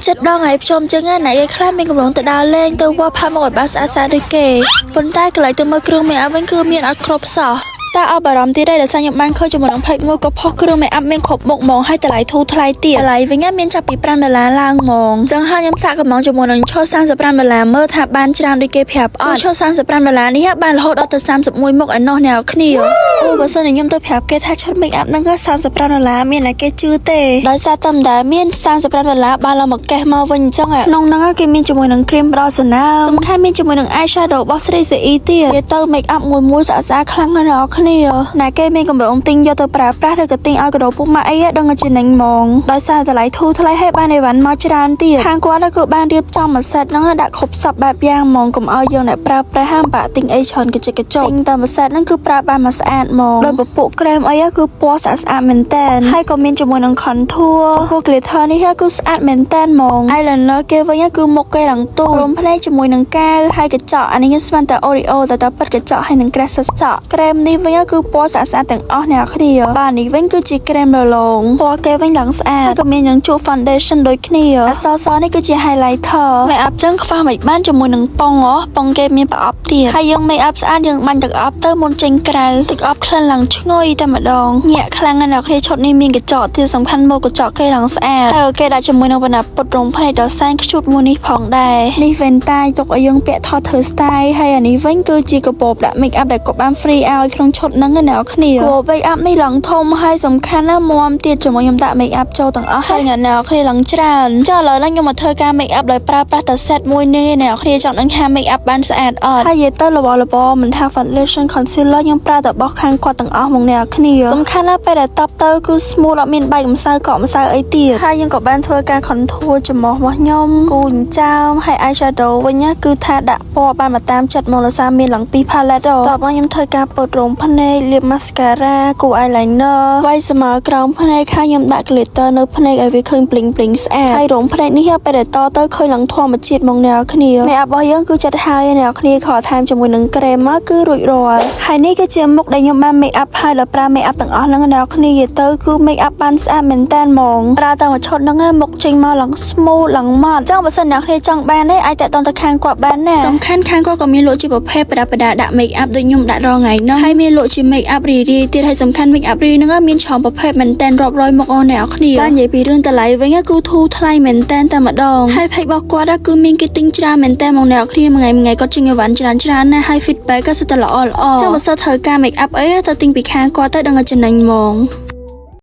ចិត្តដងឲ្យខ្ញុំចឹងណាឯខ្លះមានកម្រងទៅដើរលេងទៅវត្តផាមកឲ្យបានស្អាតស្អាតដូចគេប៉ុន្តែកន្លែងទៅមើលគ្រឿងមេអាប់វិញគឺមានអត់គ្រប់សោះតែអបអរំទីដែរដែលខ្ញុំបានឃើញជាមួយនឹងផេកមួយក៏ផុសគ្រឿងមេអាប់មានគ្រប់មុខហ្មងហើយតម្លៃធូរថ្លៃទៀតតម្លៃវិញមានចាប់ពី$5ឡើងហ្មងចឹងហើយខ្ញុំសាកកំងជាមួយនឹងឈុត$35មើលថាបានច្រើនដូចគេប្រាប់អត់ឈុត$35នេះបានរហូតដល់ទៅ31មុខឯណោះអ្នកគ្នាអូបើសិនខ្ញុំទៅប្រាប់គេថាឈុតមេអាប់ហ្នឹង$35មានតែគេជឿទេដោយសារតែមិនដែលមាន$35បានឡើងមកកេះមកវិញអញ្ចឹងក្នុងហ្នឹងគេមានជាមួយនឹងគ្រីមបដោសណាសំខាន់មានជាមួយនឹង eyeshadow របស់ Sri CE ទៀតគេទៅ make up មួយស្អាតស្អាតខ្លាំងណាស់អ្នកគ្នាណាគេមានកម្រងទិញយកទៅប្រើប្រាស់ឬក៏ទិញឲ្យកដោពុកម៉ាក់អីដឹងតែចំណេញហ្មងដោយសារតម្លៃធូរថ្លៃហើយបានអីវ៉ាន់មកច្រើនទៀតខាងគាត់គឺបានរៀបចំមួយសេតហ្នឹងដាក់គ្រប់សពបែបយ៉ាងហ្មងកុំឲ្យយើងអ្នកប្រើប្រាស់ហាមបាក់ទិញអីច្រើនកញ្ចិចកញ្ចក់ទិញតែមួយសេតហ្នឹងគឺប្រើបានមកស្អាតហ្មងដោយពពុះក្រែមអីគឺពណ៌ស្អាតស្អាតមែនតើហើយក៏មានជាមួយនឹង contour ពណ៌ glitter នេះគឺស្អាតមែនតើហ្មង eyeliner គេវិញគឺមុខគេឡើងទូរំភ្នែកជាមួយនឹងកាវហើយកញ្ចក់អានេះខ្ញុំស្មានតែ Oreo តែប៉ិតកញ្ចក់ហើយនឹងក្រេះសសក់ក្រែមនេះវិញគឺពណ៌ស្អាតស្អាតទាំងអស់អ្នកគ្នាបាទនេះវិញគឺជាក្រែមរលោងពណ៌គេវិញឡើងស្អាតហើយក៏មាននឹងជូត foundation ដូចគ្នាអក្សរសនេះគឺជា highlighter make up ចឹងខ្វះមិនបានជាមួយនឹងប៉ុងគេមានប្រអប់ទៀតហើយយើង make up ស្អាតយើងបាញ់ទឹកអប់ទៅមុនចេញក្រៅទឹកអប់ក្លិនឡើងឈ្ងុយតែម្ដងញាក់ខ្លាំងណាស់អ្នកគ្នាឈុតនេះមានកញ្ចក់ទៀតសំខាន់មកកញ្ចក់គេឡើងស្អាតហើយគេដាក់ជាមួយនឹងបណ្ដាពុតរងភ្នែកដល់សែនខ្ជូតមួយនេះផងដែរនេះវ៉ែនតាយទុកឲ្យយើងពាក់ថតធ្វើ style ហើយអានេះវិញគឺជាកបោបដាក់ make up ដែលគាត់បាន free ឲ្យក្នុងឈុតហ្នឹងអ្នកគ្នាកបោប make up នេះឡើងធំហើយសំខាន់ណាស់មាំទៀតជាមួយខ្ញុំដាក់ make up ចូលទាំងអស់ហើយអ្នកគ្នាឡើងច្រើនចាឥឡូវហ្នឹងខ្ញុំមកធ្វើការ make up ដោយប្រើប្រាស់តែ set មួយនេះអ្នកគ្នាចង់ដឹងថា make up បានស្អាតអត់ហើយនិយាយទៅលបមិនថា foundation concealer ខ្ញុំប្រើតែរបស់ខាងគាត់ទាំងអស់ហ្មងអ្នកគ្នាសំខាន់ណាស់ពេលដែលតបទៅគឺ smooth អត់មានបែកម្សៅកកម្សៅអីទៀតហើយយើងក៏បានធ្វើការ contour ច្រមុះរបស់ខ្ញុំគូចិញ្ចើមហើយ eyeshadow វិញគឺថាដាក់ពណ៌បានមកតាមចិត្តមកលើសារមានឡើងពីរ palette តបមកខ្ញុំធ្វើការពត់រោមភ្នែកលាប mascara គូ eyeliner វាយស្មើក្រោមភ្នែកហើយខ្ញុំដាក់ glitter នៅភ្នែកឲ្យវាឃើញ bling bling ស្អាតហើយរោមភ្នែកនេះពេលដែលតទៅឃើញឡើងធម្មជាតិមកអ្នកគ្នា make up របស់យើងគឺចិត្តហើយអ្នកគ្នាខកថែមជាមួយនឹងក្រែមមកគឺរួចរាល់ហើយនេះគឺជាមុខដែលខ្ញុំបាន make up ហើយដល់ប្រើ make up ទាំងអស់ហ្នឹងអ្នកគ្នានិយាយទៅគឺ make up បានស្អាតមែនតើហ្មងប្រើតែមួយឈុតហ្នឹងមុខចេញមកឡើង smooth ឡើងម៉ត់ចឹងបើសិនអ្នកគ្នាចង់បានទេអាចតាក់ទងទៅខាងគាត់បានណាសំខាន់ខាងគាត់ក៏មានលក់ជាប្រភេទប្រដាប់ដាក់ make up ដូចខ្ញុំដាក់រាល់ថ្ងៃហ្នឹងហើយមានលក់ជា make up រីទៀតហើយសំខាន់ make up រីហ្នឹងមានច្រើនប្រភេទមែនតើរាប់រយមុខអូនអ្នកគ្នាបាននិយាយពីរឿងតម្លៃវិញគឺធូរថ្លៃមែនតើតែម្ដងហើយ page របស់គាត់គឺមានគេទិញច្រើនមែនតើមកអ្នកគ្នាមួយថ្ងៃគាត់ចេញអីវ៉ាន់ច្រើនណាស់ហើយ feedback ក៏សិតតែល្អចឹងបើសិនត្រូវការ make up អីទៅទិញពីខាងគាត់ទៅដឹងតែចំណេញហ្មង